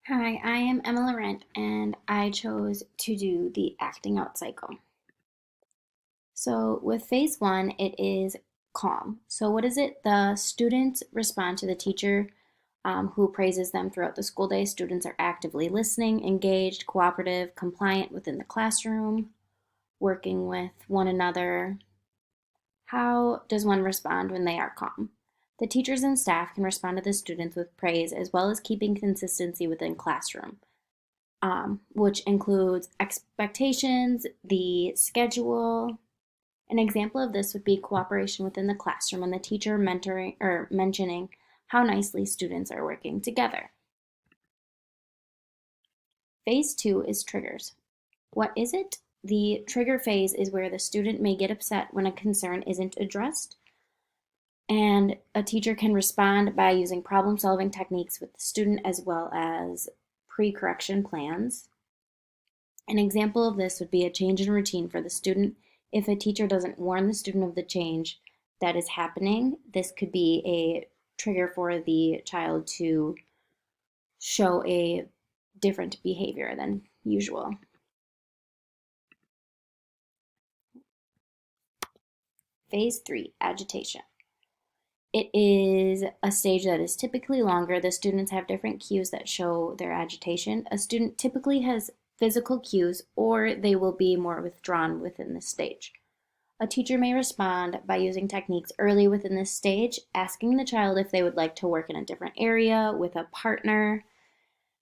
Hi, I am Emma Laurent and I chose to do the acting out cycle. So, with phase one, it is calm. So, what is it? The students respond to the teacher who praises them throughout the school day. Students are actively listening, engaged, cooperative, compliant within the classroom, working with one another. How does one respond when they are calm? The teachers and staff can respond to the students with praise as well as keeping consistency within classroom. Which includes expectations, the schedule. An example of this would be cooperation within the classroom and the teacher mentoring or mentioning how nicely students are working together. Phase two is triggers. What is it? The trigger phase is where the student may get upset when a concern isn't addressed, and a teacher can respond by using problem solving techniques with the student as well as pre correction plans. An example of this would be a change in routine for the student. If a teacher doesn't warn the student of the change that is happening, this could be a trigger for the child to show a different behavior than usual. Phase three, agitation. It is a stage that is typically longer. The students have different cues that show their agitation. A student typically has physical cues, or they will be more withdrawn within this stage. A teacher may respond by using techniques early within this stage, asking the child if they would like to work in a different area with a partner,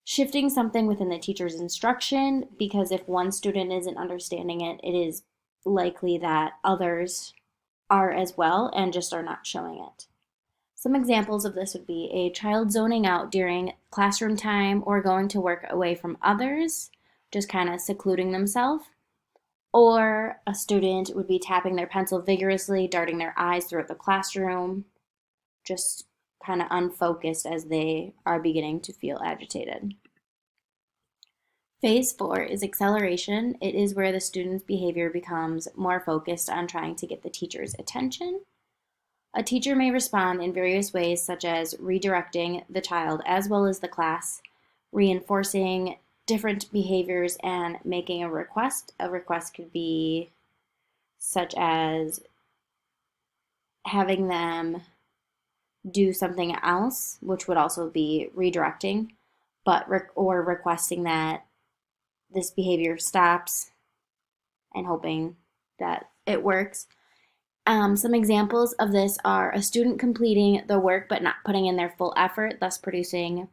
shifting something within the teacher's instruction, because if one student isn't understanding it, it is likely that others are as well and just are not showing it. Some examples of this would be a child zoning out during classroom time or going to work away from others, just kind of secluding themselves. Or a student would be tapping their pencil vigorously, darting their eyes throughout the classroom, just kind of unfocused as they are beginning to feel agitated. Phase four is acceleration. It is where the student's behavior becomes more focused on trying to get the teacher's attention. A teacher may respond in various ways, such as redirecting the child as well as the class, reinforcing different behaviors, and making a request. A request could be such as having them do something else, which would also be redirecting, or requesting that this behavior stops and hoping that it works. Some examples of this are a student completing the work but not putting in their full effort, thus producing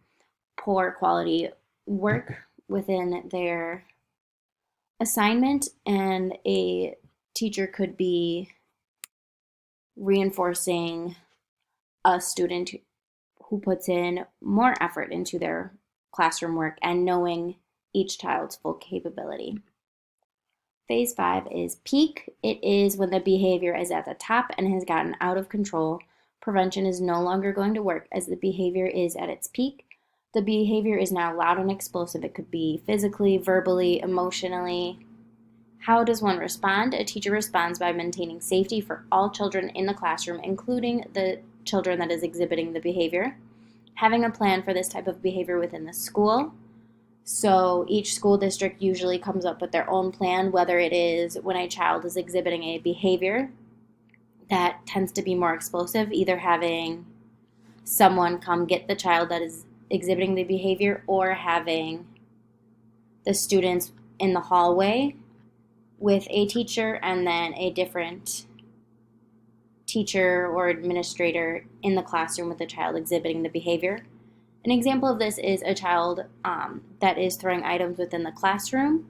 poor quality work within their assignment, and a teacher could be reinforcing a student who puts in more effort into their classroom work and knowing each child's full capability. Phase five is peak. It is when the behavior is at the top and has gotten out of control. Prevention is no longer going to work as the behavior is at its peak. The behavior is now loud and explosive. It could be physically, verbally, emotionally. How does one respond? A teacher responds by maintaining safety for all children in the classroom, including the children that is exhibiting the behavior. Having a plan for this type of behavior within the school. So each school district usually comes up with their own plan, whether it is when a child is exhibiting a behavior that tends to be more explosive, either having someone come get the child that is exhibiting the behavior or having the students in the hallway with a teacher and then a different teacher or administrator in the classroom with the child exhibiting the behavior. An example of this is a child that is throwing items within the classroom,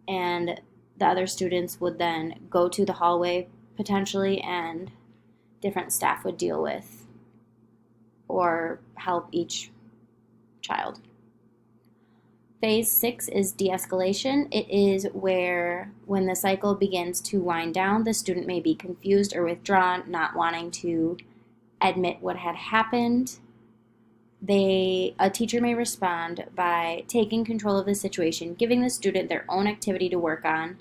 and the other students would then go to the hallway potentially, and different staff would deal with or help each child. Phase six is de-escalation. It is where, when the cycle begins to wind down, the student may be confused or withdrawn, not wanting to admit what had happened. A teacher may respond by taking control of the situation, giving the student their own activity to work on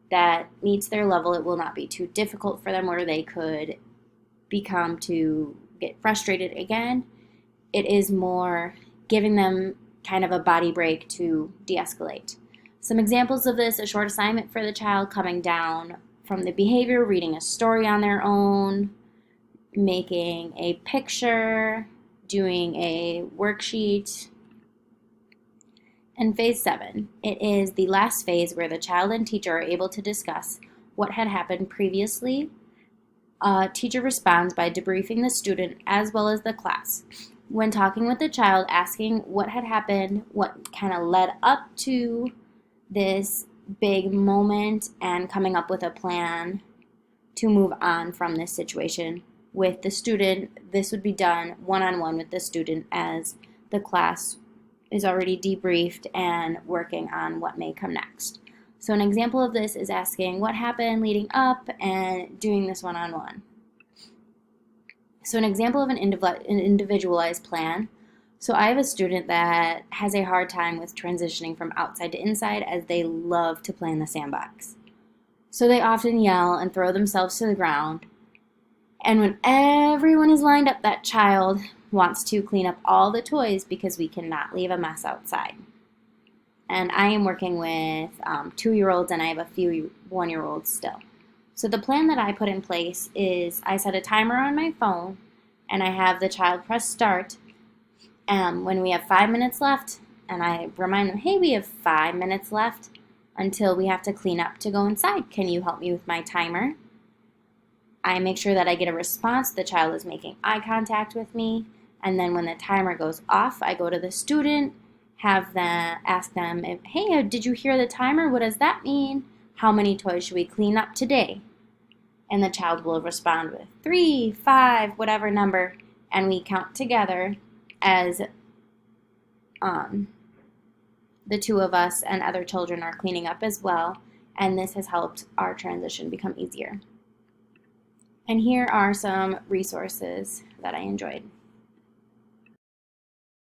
that meets their level. It will not be too difficult for them where they could become to get frustrated again. It is more giving them kind of a body break to de-escalate. Some examples of this: a short assignment for the child, coming down from the behavior, reading a story on their own, making a picture, doing a worksheet. And phase 7, it is the last phase where the child and teacher are able to discuss what had happened previously. Teacher responds by debriefing the student as well as the class. When talking with the child, asking what had happened, what kind of led up to this big moment, and coming up with a plan to move on from this situation with the student. This would be done one-on-one with the student as the class is already debriefed and working on what may come next. So an example of this is asking what happened leading up and doing this one-on-one. So an example of an individualized plan. So I have a student that has a hard time with transitioning from outside to inside, as they love to play in the sandbox. So they often yell and throw themselves to the ground. And when everyone is lined up, that child wants to clean up all the toys because we cannot leave a mess outside. And I am working with 2-year-olds, and I have a few 1-year-olds still. So the plan that I put in place is I set a timer on my phone, and I have the child press start when we have 5 minutes left, and I remind them, hey, we have 5 minutes left until we have to clean up to go inside. Can you help me with my timer? I make sure that I get a response. The child is making eye contact with me. And then when the timer goes off, I go to the student, ask them, hey, did you hear the timer? What does that mean? How many toys should we clean up today? And the child will respond with 3, 5, whatever number. And we count together as the two of us and other children are cleaning up as well. And this has helped our transition become easier. And here are some resources that I enjoyed.